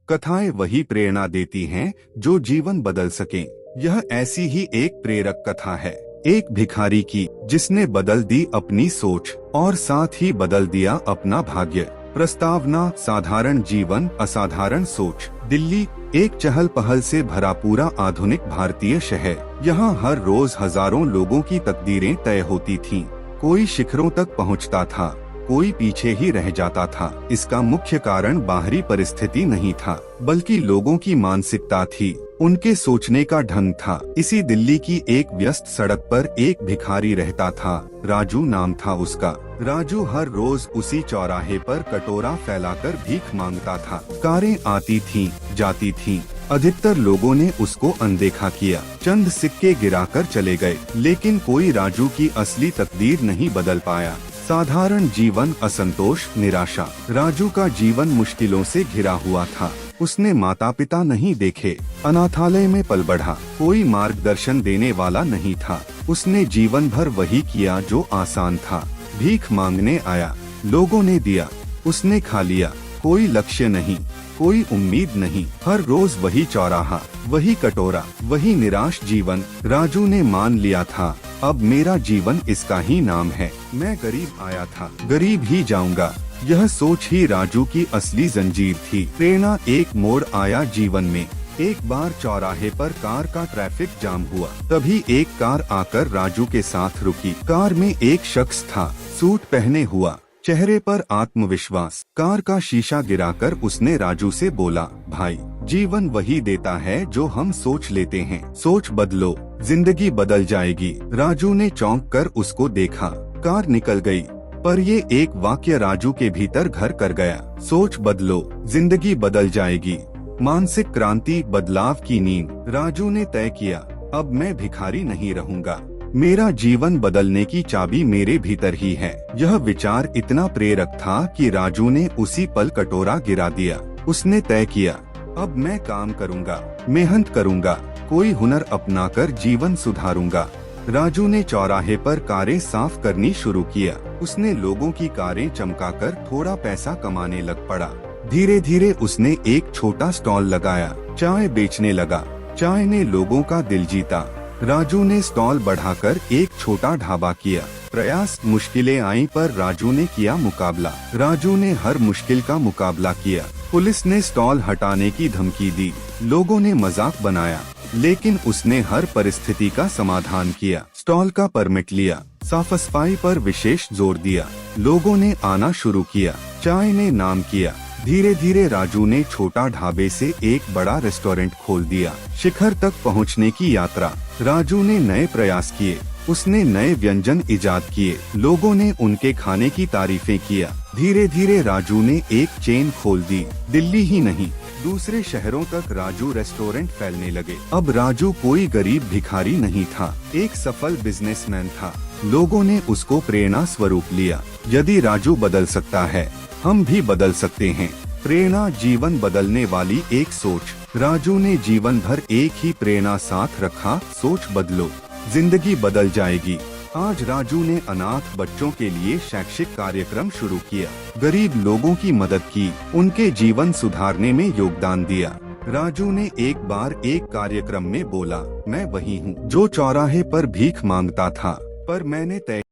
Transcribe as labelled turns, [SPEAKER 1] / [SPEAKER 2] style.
[SPEAKER 1] कथाएं वही प्रेरणा देती हैं जो जीवन बदल सकें। यह ऐसी ही एक प्रेरक कथा है, एक भिखारी की, जिसने बदल दी अपनी सोच और साथ ही बदल दिया अपना भाग्य। प्रस्तावना: साधारण जीवन असाधारण सोच। दिल्ली एक चहल पहल से भरा पूरा आधुनिक भारतीय शहर। यहाँ हर रोज हजारों लोगों की तकदीरें तय होती थीं। कोई शिखरों तक पहुँचता था, कोई पीछे ही रह जाता था। इसका मुख्य कारण बाहरी परिस्थिति नहीं था, बल्कि लोगों की मानसिकता थी, उनके सोचने का ढंग था। इसी दिल्ली की एक व्यस्त सड़क पर एक भिखारी रहता था। राजू नाम था उसका। राजू हर रोज उसी चौराहे पर कटोरा फैलाकर भीख मांगता था। कारें आती थीं, जाती थीं। अधिकतर लोगों ने उसको अनदेखा किया, चंद सिक्के गिराकर चले गए, लेकिन कोई राजू की असली तकदीर नहीं बदल पाया। साधारण जीवन, असंतोष, निराशा। राजू का जीवन मुश्किलों से घिरा हुआ था। उसने माता पिता नहीं देखे, अनाथालय में पल बढ़ा, कोई मार्गदर्शन देने वाला नहीं था। उसने जीवन भर वही किया जो आसान था। भीख मांगने आया, लोगों ने दिया, उसने खा लिया। कोई लक्ष्य नहीं, कोई उम्मीद नहीं। हर रोज वही चौराहा, वही कटोरा, वही निराश जीवन। राजू ने मान लिया था, अब मेरा जीवन इसका ही नाम है। मैं गरीब आया था, गरीब ही जाऊंगा। यह सोच ही राजू की असली जंजीर थी। प्रेरणा: एक मोड़ आया जीवन में। एक बार चौराहे पर कार का ट्रैफिक जाम हुआ। तभी एक कार आकर राजू के साथ रुकी। कार में एक शख्स था, सूट पहने हुआ, चेहरे पर आत्मविश्वास। कार का शीशा गिराकर उसने राजू से बोला, भाई, जीवन वही देता है जो हम सोच लेते हैं। सोच बदलो, जिंदगी बदल जाएगी। राजू ने चौंक कर उसको देखा। कार निकल गई, पर ये एक वाक्य राजू के भीतर घर कर गया। सोच बदलो, जिंदगी बदल जाएगी। मानसिक क्रांति, बदलाव की नींद। राजू ने तय किया, अब मैं भिखारी नहीं रहूंगा। मेरा जीवन बदलने की चाबी मेरे भीतर ही है। यह विचार इतना प्रेरक था कि राजू ने उसी पल कटोरा गिरा दिया। उसने तय किया, अब मैं काम करूंगा, मेहनत करूंगा, कोई हुनर अपनाकर जीवन सुधारूंगा। राजू ने चौराहे पर कारें साफ करनी शुरू किया। उसने लोगों की कारें चमकाकर थोड़ा पैसा कमाने लग पड़ा। धीरे धीरे उसने एक छोटा स्टॉल लगाया, चाय बेचने लगा। चाय ने लोगों का दिल जीता। राजू ने स्टॉल बढ़ाकर एक छोटा ढाबा किया। प्रयास: मुश्किलें आईं पर राजू ने किया मुकाबला। राजू ने हर मुश्किल का मुकाबला किया। पुलिस ने स्टॉल हटाने की धमकी दी, लोगों ने मजाक बनाया, लेकिन उसने हर परिस्थिति का समाधान किया। स्टॉल का परमिट लिया, साफ सफाई पर विशेष जोर दिया। लोगों ने आना शुरू किया, चाय ने नाम किया। धीरे धीरे राजू ने छोटा ढाबे से एक बड़ा रेस्टोरेंट खोल दिया। शिखर तक पहुंचने की यात्रा। राजू ने नए प्रयास किए, उसने नए व्यंजन इजाद किए। लोगों ने उनके खाने की तारीफें किया। धीरे धीरे राजू ने एक चेन खोल दी। दिल्ली ही नहीं, दूसरे शहरों तक राजू रेस्टोरेंट फैलने लगे। अब राजू कोई गरीब भिखारी नहीं था, एक सफल बिजनेसमैन था। लोगों ने उसको प्रेरणा स्वरूप लिया। यदि राजू बदल सकता है, हम भी बदल सकते हैं। प्रेरणा: जीवन बदलने वाली एक सोच। राजू ने जीवन भर एक ही प्रेरणा साथ रखा, सोच बदलो, जिंदगी बदल जाएगी। आज राजू ने अनाथ बच्चों के लिए शैक्षिक कार्यक्रम शुरू किया, गरीब लोगों की मदद की, उनके जीवन सुधारने में योगदान दिया। राजू ने एक बार एक कार्यक्रम में बोला, मैं वही हूँ जो चौराहे पर भीख मांगता था, पर मैंने तय